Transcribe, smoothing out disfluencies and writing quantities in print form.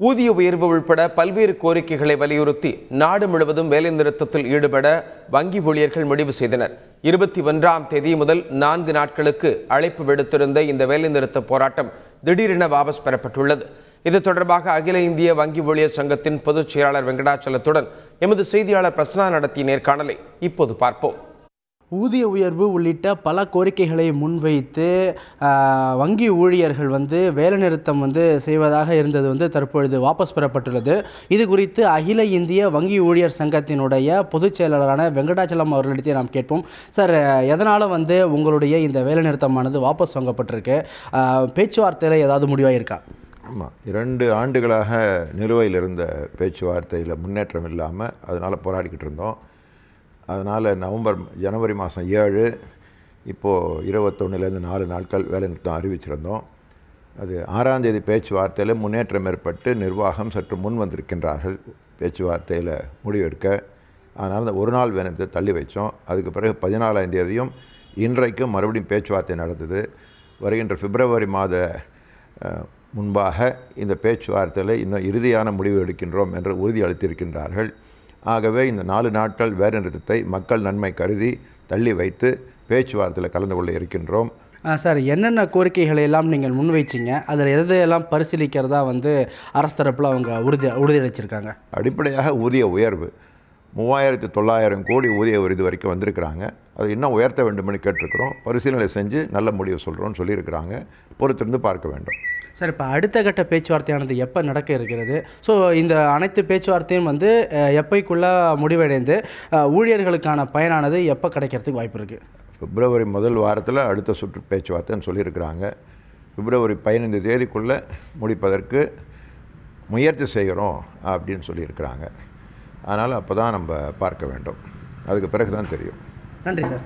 ஊதிய உயர்வு உள்பட பல்வேறு கோரிக்கைகளை வலியுறுத்தி நாடு முழுவதும் வேலைநிறுத்தத்தில் ஈடுபட வங்கி ஊழியர்கள் முடிவு செய்தனர். 21ஆம் தேதி முதல் 4 நாட்களுக்கு அழைப்பு விடுத்திருந்த இந்த வேலைநிறுத்த போராட்டம் திடீரென வாபஸ் பெறப்பட்டுள்ளது. இது தொடர்பாக அகில இந்திய வங்கி ஊழியர் சங்கத்தின் பொதுச் செயலாளர் வெங்கடாச்சலத்துடன் எமது செய்தியாளர் பிரசன்னா நடத்திய நேர்காணலை இப்போது பார்ப்போம். ஊதிய உயர்வு உள்ளிட்ட பல கோரிக்கைகளை முன்வைத்து வங்கி ஊழியர்கள் வேலைநிறுத்தம் செய்வதாக இருந்தது தற்பொழுது வாபஸ் பெறப்பட்டுள்ளது. இது குறித்து அகில இந்திய வங்கி ஊழியர் சங்கத்தினுடைய பொதுச் செயலாளரான வெங்கடாச்சலம் அவர்களிடத்தை நாம் கேட்போம். சார், எதனால் உங்களுடைய இந்த வேலைநிறுத்தமானது வாபஸ் வாங்கப்பட்டிருக்கு? பேச்சுவார்த்தையில் ஏதாவது முடிவாக இருக்கா? ஆமாம், 2 ஆண்டுகளாக நிலுவையில் இருந்த பேச்சுவார்த்தையில் முன்னேற்றம் இல்லாமல் அதனால் போராடிக்கிட்டு இருந்தோம். அதனால் ஜனவரி மாதம் 7 இப்போது 21லேருந்து 4 நாட்கள் வேலைநிறுத்தம் அறிவிச்சிருந்தோம். அது 6ஆம் தேதி பேச்சுவார்த்தையில் முன்னேற்றம் ஏற்பட்டு நிர்வாகம் சற்று முன் வந்திருக்கின்றார்கள் பேச்சுவார்த்தையில் முடிவெடுக்க. அதனால் அந்த ஒரு நாள் வேலைநிறுத்தத்தை தள்ளி வைச்சோம். அதுக்கு பிறகு 14ஆம் தேதியும் இன்றைக்கும் மறுபடியும் பேச்சுவார்த்தை நடந்தது. வருகின்ற பிப்ரவரி மாத முன்பாக இந்த பேச்சுவார்த்தையில் இன்னும் இறுதியான முடிவு எடுக்கின்றோம் என்று உறுதி அளித்திருக்கின்றார்கள். ஆகவே இந்த 4 நாட்கள் வேலைநிறுத்தத்தை மக்கள் நன்மை கருதி தள்ளி வைத்து பேச்சுவார்த்தையில் கலந்து கொள்ள இருக்கின்றோம். சார், என்னென்ன கோரிக்கைகளை எல்லாம் நீங்கள் முன்வைச்சிங்க? அதில் எதையெல்லாம் பரிசீலிக்கிறதா அரசு தரப்பில் அவங்க உறுதியளிச்சிருக்காங்க? அடிப்படையாக ஊதிய உயர்வு 3900 கோடி ஊதிய இது வரைக்கும் வந்திருக்கிறாங்க. அது இன்னும் உயர்த்த வேண்டும்னு கேட்டிருக்கிறோம். பரிசீலனை செஞ்சு நல்ல முடிவு சொல்கிறோன்னு சொல்லியிருக்கிறாங்க. பொறுத்திருந்து பார்க்க வேண்டும். சார், இப்போ அடுத்த கட்ட பேச்சுவார்த்தையானது எப்போ நடக்க இருக்கிறது? ஸோ இந்த அனைத்து பேச்சுவார்த்தையும் எப்போக்குள்ளே முடிவடைந்து ஊழியர்களுக்கான பயனானது எப்போ கிடைக்கிறதுக்கு வாய்ப்பு இருக்குது? பிப்ரவரி முதல் வாரத்தில் அடுத்த சுற்று பேச்சுவார்த்தைன்னு சொல்லியிருக்கிறாங்க. பிப்ரவரி 15 தேதிக்குள்ளே முடிப்பதற்கு முயற்சி செய்கிறோம் அப்படின்னு சொல்லியிருக்கிறாங்க. அதனால் அப்போ தான் நம்ம பார்க்க வேண்டும். அதுக்கு பிறகு தான் தெரியும். நன்றி சார்.